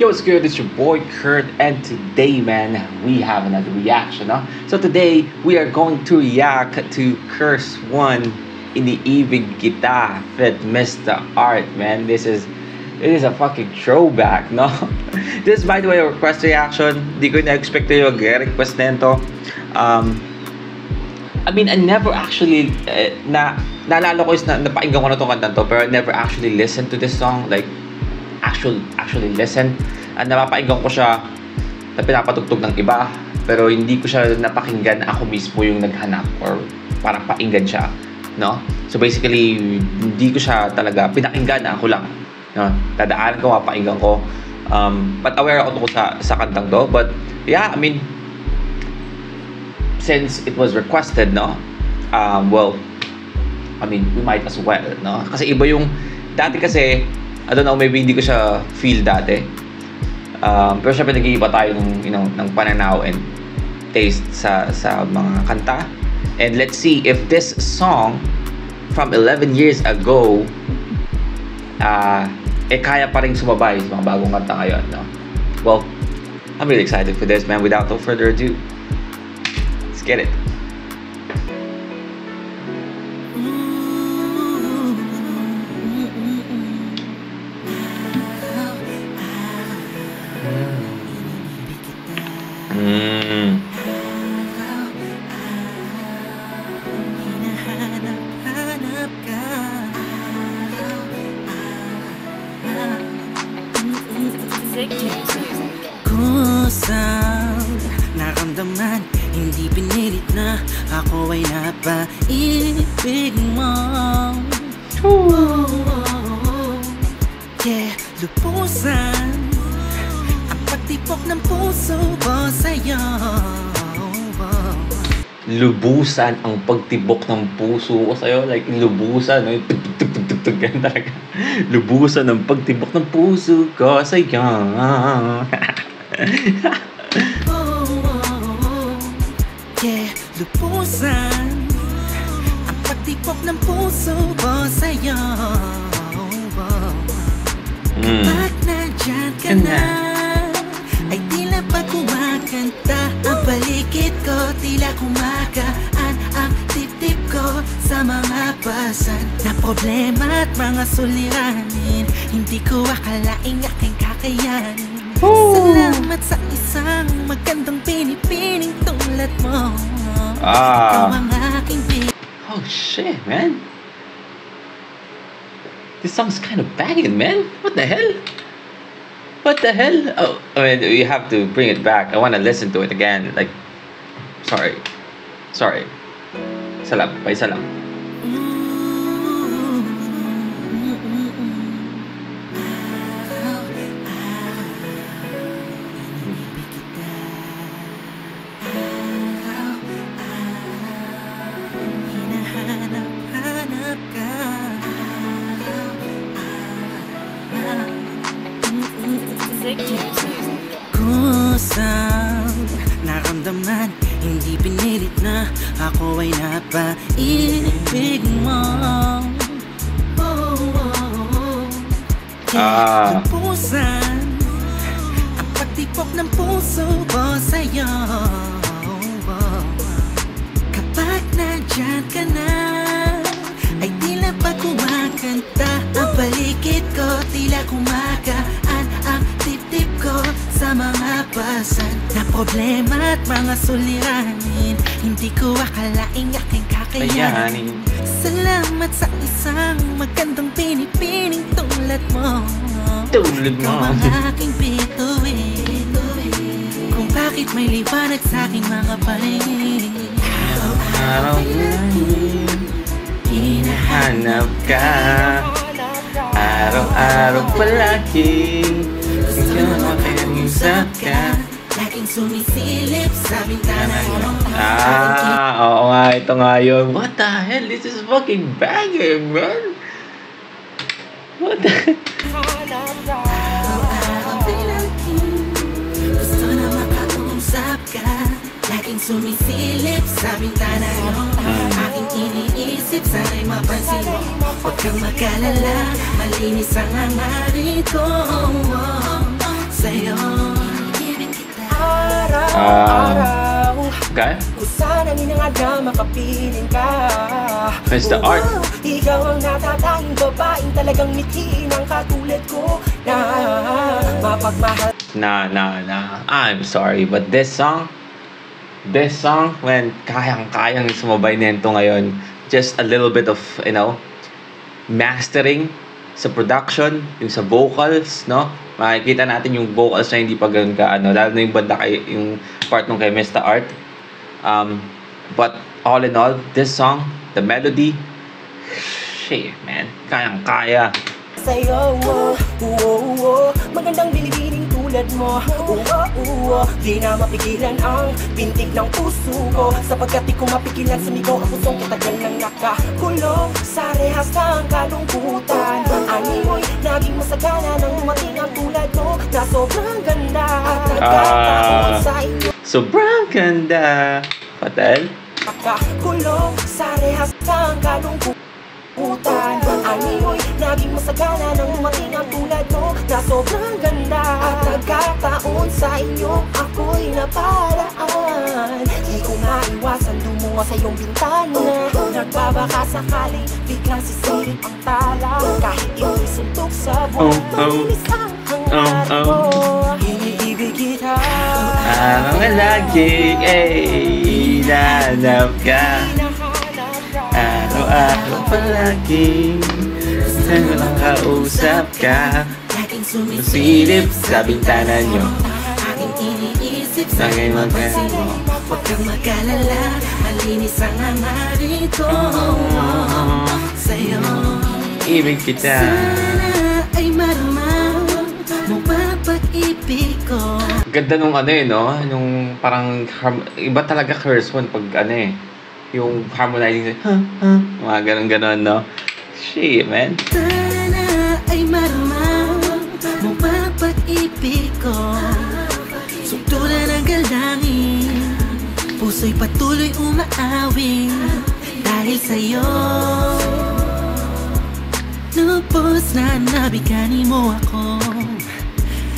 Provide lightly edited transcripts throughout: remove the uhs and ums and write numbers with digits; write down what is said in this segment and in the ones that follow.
Yo, what's good? It's your boy Kurt, and today, man, we have another reaction. No? So today, we are going to react to Curse One Iniibig Kita with Mr. Art, man. It is a fucking throwback, no? This, by the way, a request reaction. Di ko na-expect yung request na ito. I never actually naalala ko is napakinggan ko na itong kanta to, pero I never actually listened to this song, like actually listen. At napapakinggan ko siya na pinapatugtog ng iba, pero hindi ko siya napakinggan ako mismo yung naghanap or parang pakinggan siya, no? So basically, hindi ko siya talaga pinakinggan, ako lang, no? Dadaanan ko, mapakinggan ko, but aware ako tungkol sa kantang to. But yeah, since it was requested, no? We might as well, no? Kasi iba yung dati kasi, I don't know, maybe hindi ko siya feel dati. Pero syempre nag-iiba tayo ng pananaw and taste sa mga kanta. And let's see if this song from 11 years ago kaya pa rin sumabay sa mga bagong kanta ngayon, no? Well, I'm really excited for this, man. Without no further ado, let's get it. Kusang naramdaman, hindi pinilit na ako ay napaibig mo. Yeah, lubusan ang pagtibok ng puso ko sa'yo. Lubusan ang pagtibok ng puso ko sa'yo. Like, lubusan, no? Tug-tug-tug-tug-tug, yan talaga. Lubusan ang pagtibok ng puso ko sa'yo. Yeah, lubusan ang pagtibok ng puso ko sa'yo. Kapag nandyan ka na, ay tila pa kumakanta ang paligid ko, tila kumagaan ang tip-tip ko sa mga pasan na problema at mga suliranin. Hindi ko akalaing aking kakayanin. Salamat sa isang magandang pinipining tulad mo. Ikaw ang aking oh shit, man. This song's kind of banging, man. What the hell? What the hell? Oh, you have to bring it back. I want to listen to it again. Like, sorry. Isa lang. Kusang naramdaman, hindi pinilit na ako ay napaibig mo. Lubusan ang pagtibok ng puso ko sa'yo. Kapag nandyan ka na, ay tila pa kumakanta ang paligid ko, tila kumagaan ang tip-tip ko sa mga pasan na problema at mga suliranin. Hindi ko akalaing aking kakayanin. Salamat sa isang magandang pinipining tulad mo. Ikaw ang aking bituin, kung bakit may liwanag sa aking mga paningin. Araw-araw hinahanap ka, araw-araw palagi ikaw ang makiusap ka, laging sumisilip sa bintana mo. Oo nga, ito nga yun. What the hell? This is fucking banging, man. What the hell? Araw-araw pinangkin, gusto na makausap ka, laging sumisilip sa bintana mo. Aking iniisip, sana'y mapansin mo. Huwag kang mag-alala, malinis ang hangarin ko. Sa'yo Okay. Sana ninangad na makapiling ka. Mr. Art. Ikaw ang natatanging babaeng talagang mithiin ang katulad ko na mapagmahal. Nah. I'm sorry, but this song, when kayang-kayang sumabay nito ngayon, just a little bit of, mastering sa production, yung sa vocals, no? Makikita natin yung vocals na hindi pa ganun ka, lalo na yung banda yung part nung kay Mr. Art. But all in all, this song, the melody, shit, man, kayang-kaya. Sa'yo, magandang bilibining tulad mo. Di na mapigilan ang pintig ng puso ko, sapagkat di ko mapigilan sumigaw ang pusong kitagal ng nakakulong sa rehas ng kalungkutan. Animoy naging masagana nang dumating ang tulad mo na sobrang ganda at nagkataon sa inyo. Sobrang ganda. Patel? Nakakulong sa rehas ng kalungkutan. Animoy naging masagana nang dumating ang tulad mo na sobrang ganda at nagkataon sa inyo ako'y naparaan. Di ko maiwasan lumungo sa iyong bintana. Nagbabaka sakaling biglang sisilip ang tala. Kahit ito'y suntok sa buwan, malinis ang hangar mo. Iniibig kita, ang laging ilalap ka. Araw-araw palaging gusto lang kausap ka. laging Sumisilip sa bintana nyo. aking iniisip sa Laging pagpapasin mo. Huwag kang mag-alala, malinis ang hangarin ko sa'yo. Ibig kita. Sana ay marama mo pa pag-ibig ko. Ganda nung no? Yung parang iba talaga curse one pag yung harmonizing mga ganun-ganon, no? Shit, man. Sana ay marama mo pa pag-ibig ko. Suntulan ng galangin, puso'y patuloy umaawing dahil sa'yo. Lubos na nabigani mo ako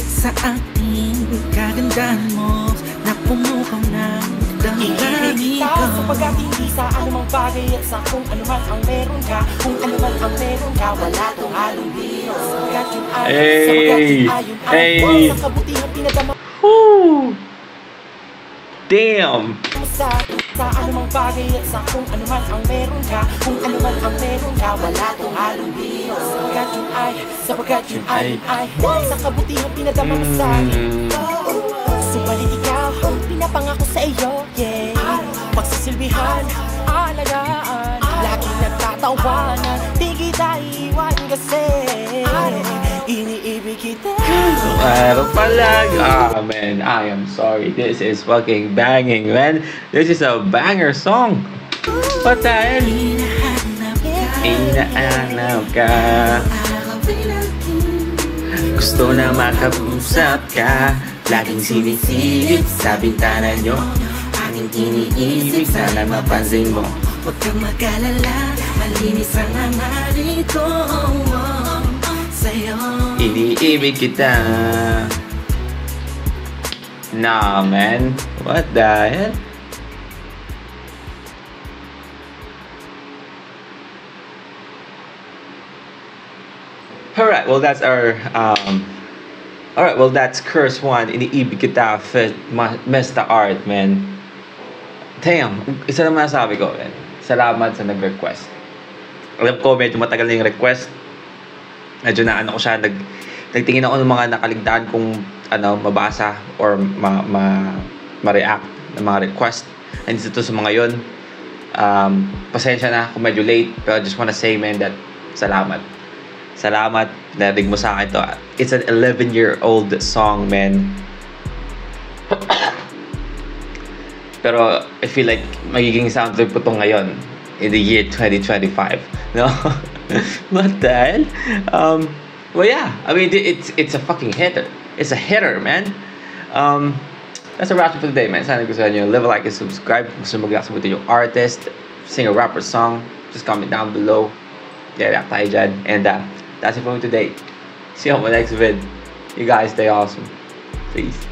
sa ating kagandahan mo na pumukaw ng damdamin ko. Sapagkat hindi sa anumang bagay at sa kung anuman ang meron ka. Kung anuman ang meron ka, wala tong halong biro. Sapagkat yun ay, sapagkat yun ay, sa kabutihan pinadama Woo! Damn! sa anumang bagay at sa kung anuman ang meron ka. Kung anuman ang meron ka, wala tong halong biro. Sapagkat yun ay, sa kabutihan pinadama mo sa akin. Subalit ikaw, pinapangako sa iyo, yeah. Pagsisilbihan, alagaan, laging nagtatawanan, di kita iwan kasi iniibig kita. Araw palag. Man, I am sorry. This is fucking banging, man. This is a banger song. Patel. Inaanap ka. Gusto na makausap ka. Laging sinisilip sa bintana nyo. Aking iniisip, sana mapansin mo. Huwag kang mag-alala, malinis ang hangarin ko sa'yo. Iniibig kita. Nah, man. What the hell? Alright, well that's our Alright, well that's Curse 1, Iniibig Kita, Mr. Art, man. Damn, isa naman nasabi ko, man. Salamat sa nag-request. Alam ko, medyo matagal na yung request. Medyo na ko siya, nagtingin ako ng mga nakaligtaan kong mabasa or ma-react ng mga request. And dito sa mga yon. Pasensya na kung medyo late, pero I just wanna say, man, that salamat. Salamat, narinig mo sa akin to. It's an 11-year-old song, man. Pero I feel like magiging soundtrack po ito ngayon in the year 2025. No? What the hell? Well, yeah. I mean, it's a fucking hitter. It's a hitter, man. That's a wrap for today, man. Sana gusto nyo. Leave a like and subscribe. Kung gusto mag-react sa yung artist, sing a rapper song, just comment down below. Yeah, tayo dyan. And that's it for me today. See you on my next vid. You guys stay awesome. Peace.